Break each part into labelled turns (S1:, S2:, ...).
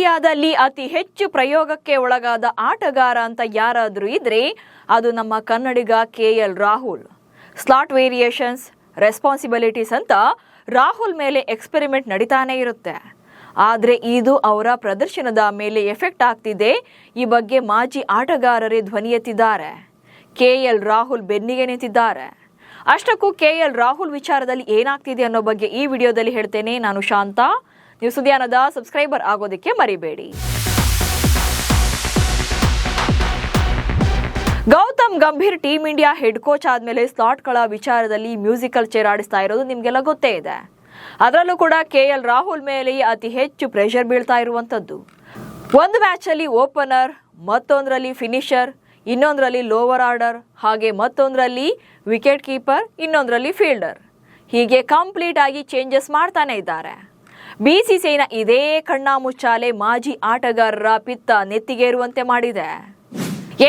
S1: ಇಂಡಿಯಾದಲ್ಲಿ ಅತಿ ಹೆಚ್ಚು ಪ್ರಯೋಗಕ್ಕೆ ಒಳಗಾದ ಆಟಗಾರ ಅಂತ ಯಾರಾದರೂ ಇದ್ರೆ ಅದು ನಮ್ಮ ಕನ್ನಡಿಗ KL Rahul. Slot variations, responsibilities ಅಂತ ರಾಹುಲ್ ಮೇಲೆ ಎಕ್ಸ್ಪೆರಿಮೆಂಟ್ ನಡೀತಾನೆ ಇರುತ್ತೆ. ಆದರೆ ಇದು ಅವರ ಪ್ರದರ್ಶನದ ಮೇಲೆ ಎಫೆಕ್ಟ್ ಆಗ್ತಿದೆ. ಈ ಬಗ್ಗೆ ಮಾಜಿ ಆಟಗಾರರೇ ಧ್ವನಿ ಎತ್ತಿದ್ದಾರೆ. KL ರಾಹುಲ್ ಬೆನ್ನಿಗೆ ನಿಂತಿದ್ದಾರೆ. ಅಷ್ಟಕ್ಕೂ KL ರಾಹುಲ್ ವಿಚಾರದಲ್ಲಿ ಏನಾಗ್ತಿದೆ ಅನ್ನೋ ಬಗ್ಗೆ ಈ ವಿಡಿಯೋದಲ್ಲಿ ಹೇಳ್ತೇನೆ. ನಾನು ಶಾಂತ. ನೀವು ಸುದ್ದಿಯಾನದ ಸಬ್ಸ್ಕ್ರೈಬರ್ ಆಗೋದಕ್ಕೆ ಮರಿಬೇಡಿ. Gautam Gambhir team India head coach ಆದ್ಮೇಲೆ ಸ್ಲಾಟ್ಗಳ ವಿಚಾರದಲ್ಲಿ ಮ್ಯೂಸಿಕಲ್ ಚೇರ್ ಆಡಿಸ್ತಾ ಇರೋದು ನಿಮಗೆಲ್ಲ ಗೊತ್ತೇ ಇದೆ. ಅದರಲ್ಲೂ ಕೂಡ KL ರಾಹುಲ್ ಮೇಲೆ ಅತಿ ಹೆಚ್ಚು ಪ್ರೆಷರ್ ಬೀಳ್ತಾ ಇರುವಂತದ್ದು. ಒಂದು ಮ್ಯಾಚ್ ಅಲ್ಲಿ ಓಪನರ್, ಮತ್ತೊಂದರಲ್ಲಿ ಫಿನಿಷರ್, ಇನ್ನೊಂದರಲ್ಲಿ ಲೋವರ್ ಆರ್ಡರ್, ಹಾಗೆ ಮತ್ತೊಂದರಲ್ಲಿ ವಿಕೆಟ್ ಕೀಪರ್, ಇನ್ನೊಂದರಲ್ಲಿ ಫೀಲ್ಡರ್. ಹೀಗೆ ಕಂಪ್ಲೀಟ್ ಆಗಿ ಚೇಂಜಸ್ ಮಾಡ್ತಾನೆ ಇದ್ದಾರೆ. BCCIನ ಇದೇ ಕಣ್ಣಾಮುಚ್ಚಾಲೆ ಮಾಜಿ ಆಟಗಾರರ ಪಿತ್ತ ನೆತ್ತಿಗೇರುವಂತೆ ಮಾಡಿದೆ.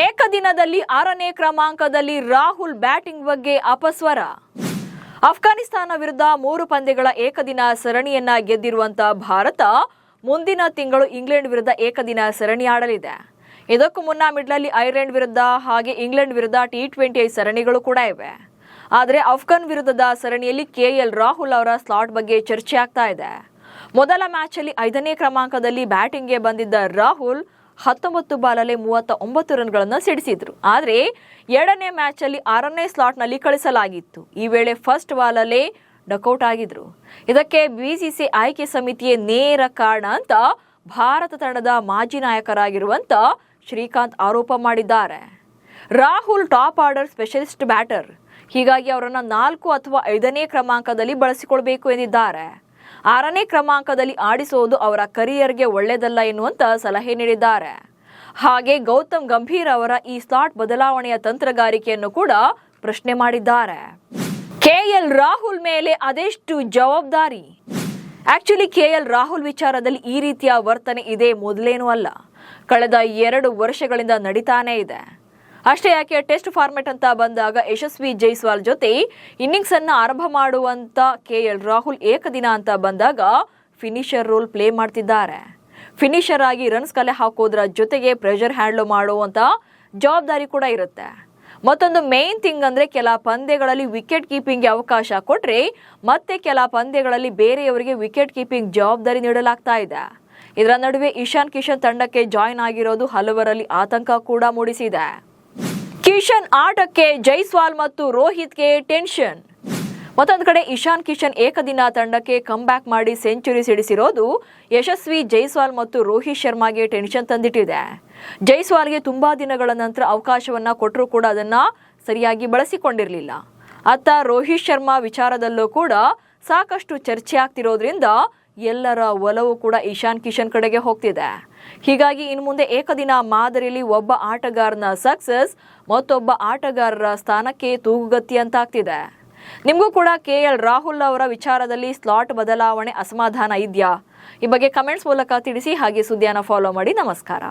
S1: ಏಕದಿನದಲ್ಲಿ 6ನೇ ಕ್ರಮಾಂಕದಲ್ಲಿ ರಾಹುಲ್ ಬ್ಯಾಟಿಂಗ್ ಬಗ್ಗೆ ಅಪಸ್ವರ. ಅಫ್ಘಾನಿಸ್ತಾನ ವಿರುದ್ಧ 3 ಪಂದ್ಯಗಳ ಏಕದಿನ ಸರಣಿಯನ್ನ ಗೆದ್ದಿರುವಂತಹ ಭಾರತ ಮುಂದಿನ ತಿಂಗಳು ಇಂಗ್ಲೆಂಡ್ ವಿರುದ್ಧ ಏಕದಿನ ಸರಣಿ ಆಡಲಿದೆ. ಇದಕ್ಕೂ ಮುನ್ನ ಮಿಡ್ಲಲ್ಲಿ ಐರ್ಲೆಂಡ್ ವಿರುದ್ಧ ಹಾಗೆ ಇಂಗ್ಲೆಂಡ್ ವಿರುದ್ಧ T20 ಸರಣಿಗಳು ಕೂಡ ಇವೆ. ಆದರೆ ಅಫ್ಘಾನ್ ವಿರುದ್ಧದ ಸರಣಿಯಲ್ಲಿ KL ರಾಹುಲ್ ಅವರ ಸ್ಲಾಟ್ ಬಗ್ಗೆ ಚರ್ಚೆ ಆಗ್ತಾ ಇದೆ. ಮೊದಲ ಮ್ಯಾಚ್ ಅಲ್ಲಿ 5ನೇ ಕ್ರಮಾಂಕದಲ್ಲಿ ಬ್ಯಾಟಿಂಗ್ಗೆ ಬಂದಿದ್ದ ರಾಹುಲ್ 19 ಬಾಲಲ್ಲಿ 39 ರನ್ಗಳನ್ನು ಸಿಡಿಸಿದ್ರು. ಆದರೆ 2ನೇ ಮ್ಯಾಚ್ ಅಲ್ಲಿ 6ನೇ ಸ್ಲಾಟ್ ನಲ್ಲಿ ಕಳಿಸಲಾಗಿತ್ತು. ಈ ವೇಳೆ ಫಸ್ಟ್ ಬಾಲಲ್ಲೇ ಡಕೌಟ್ ಆಗಿದ್ರು. ಇದಕ್ಕೆ BCCI ಆಯ್ಕೆ ಸಮಿತಿಯೇ ನೇರ ಕಾರಣ ಅಂತ ಭಾರತ ತಂಡದ ಮಾಜಿ ನಾಯಕರಾಗಿರುವಂತ ಶ್ರೀಕಾಂತ್ ಆರೋಪ ಮಾಡಿದ್ದಾರೆ. Rahul top order specialist batter, ಹೀಗಾಗಿ ಅವರನ್ನ 4 ಅಥವಾ 5ನೇ ಕ್ರಮಾಂಕದಲ್ಲಿ ಬಳಸಿಕೊಳ್ಬೇಕು ಎಂದಿದ್ದಾರೆ. 6ನೇ ಕ್ರಮಾಂಕದಲ್ಲಿ ಆಡಿಸೋದು ಅವರ ಕರಿಯರ್ಗೆ ಒಳ್ಳೆಯದಲ್ಲ ಎನ್ನುವಂತ ಸಲಹೆ ನೀಡಿದ್ದಾರೆ. ಹಾಗೆ ಗೌತಮ್ ಗಂಭೀರ್ ಅವರ ಈ ಸ್ಲಾಟ್ ಬದಲಾವಣೆಯ ತಂತ್ರಗಾರಿಕೆಯನ್ನು ಕೂಡ ಪ್ರಶ್ನೆ ಮಾಡಿದ್ದಾರೆ. KL ರಾಹುಲ್ ಮೇಲೆ ಅದೆಷ್ಟು ಜವಾಬ್ದಾರಿ? ಆಕ್ಚುಲಿ KL ರಾಹುಲ್ ವಿಚಾರದಲ್ಲಿ ಈ ರೀತಿಯ ವರ್ತನೆ ಇದೇ ಮೊದಲೇನೂ ಅಲ್ಲ. ಕಳೆದ 2 ವರ್ಷಗಳಿಂದ ನಡೀತಾನೆ ಇದೆ. ಅಷ್ಟೇ ಯಾಕೆ, ಟೆಸ್ಟ್ ಫಾರ್ಮೆಟ್ ಅಂತ ಬಂದಾಗ ಯಶಸ್ವಿ ಜೈಸ್ವಾಲ್ ಜೊತೆ ಇನ್ನಿಂಗ್ಸ್ ಅನ್ನ ಆರಂಭ ಮಾಡುವಂತ KL ರಾಹುಲ್ ಏಕದಿನ ಅಂತ ಬಂದಾಗ ಫಿನಿಷರ್ ರೋಲ್ ಪ್ಲೇ ಮಾಡ್ತಿದ್ದಾರೆ. ಫಿನಿಷರ್ ಆಗಿ ರನ್ಸ್ ಕಲೆ ಹಾಕೋದ್ರ ಜೊತೆಗೆ ಪ್ರೆಷರ್ ಹ್ಯಾಂಡಲ್ ಮಾಡುವಂತ ಜವಾಬ್ದಾರಿ ಕೂಡ ಇರುತ್ತೆ. ಮತ್ತೊಂದು ಮೇನ್ ಥಿಂಗ್ ಅಂದ್ರೆ ಕೆಲ ಪಂದ್ಯಗಳಲ್ಲಿ ವಿಕೆಟ್ ಕೀಪಿಂಗ್ಗೆ ಅವಕಾಶ ಕೊಟ್ರೆ ಮತ್ತೆ ಕೆಲ ಪಂದ್ಯಗಳಲ್ಲಿ ಬೇರೆಯವರಿಗೆ ವಿಕೆಟ್ ಕೀಪಿಂಗ್ ಜವಾಬ್ದಾರಿ ನೀಡಲಾಗ್ತಾ ಇದೆ. ಇದರ ನಡುವೆ ಇಶಾನ್ ಕಿಶನ್ ತಂಡಕ್ಕೆ ಜಾಯಿನ್ ಆಗಿರೋದು ಹಲವರಲ್ಲಿ ಆತಂಕ ಕೂಡ ಮೂಡಿಸಿದೆ. ಕಿಶನ್ ಆಟಕ್ಕೆ ಜೈಸ್ವಾಲ್ ಮತ್ತು ರೋಹಿತ್ಗೆ ಟೆನ್ಷನ್. ಮತ್ತೊಂದು ಕಡೆ ಇಶಾನ್ ಕಿಶನ್ ಏಕದಿನ ತಂಡಕ್ಕೆ ಕಮ್ ಬ್ಯಾಕ್ ಮಾಡಿ ಸೆಂಚುರಿ ಸಿಡಿಸಿರೋದು ಯಶಸ್ವಿ ಜೈಸ್ವಾಲ್ ಮತ್ತು ರೋಹಿತ್ ಶರ್ಮಾಗೆ ಟೆನ್ಷನ್ ತಂದಿಟ್ಟಿದೆ. ಜೈಸ್ವಾಲ್ಗೆ ತುಂಬಾ ದಿನಗಳ ನಂತರ ಅವಕಾಶವನ್ನ ಕೊಟ್ಟರೂ ಕೂಡ ಅದನ್ನ ಸರಿಯಾಗಿ ಬಳಸಿಕೊಂಡಿರಲಿಲ್ಲ. ಅತ್ತ ರೋಹಿತ್ ಶರ್ಮಾ ವಿಚಾರದಲ್ಲೂ ಕೂಡ ಸಾಕಷ್ಟು ಚರ್ಚೆ ಆಗ್ತಿರೋದ್ರಿಂದ ಎಲ್ಲರ ಒಲವು ಕೂಡ ಇಶಾನ್ ಕಿಶನ್ ಕಡೆಗೆ ಹೋಗ್ತಿದೆ. ಹೀಗಾಗಿ ಇನ್ನು ಮುಂದೆ ಏಕದಿನ ಮಾದರಿಯಲ್ಲಿ ಒಬ್ಬ ಆಟಗಾರನ ಸಕ್ಸಸ್ ಮತ್ತೊಬ್ಬ ಆಟಗಾರರ ಸ್ಥಾನಕ್ಕೆ ತೂಗುಗತ್ತಿ ಅಂತಾಗ್ತಿದೆ. ನಿಮಗೂ ಕೂಡ KL ರಾಹುಲ್ ಅವರ ವಿಚಾರದಲ್ಲಿ ಸ್ಲಾಟ್ ಬದಲಾವಣೆ ಅಸಮಾಧಾನ ಇದೆಯಾ? ಈ ಬಗ್ಗೆ ಕಮೆಂಟ್ಸ್ ಮೂಲಕ ತಿಳಿಸಿ. ಹಾಗೆ ಸುದ್ದಿಯನ್ನು ಫಾಲೋ ಮಾಡಿ. ನಮಸ್ಕಾರ.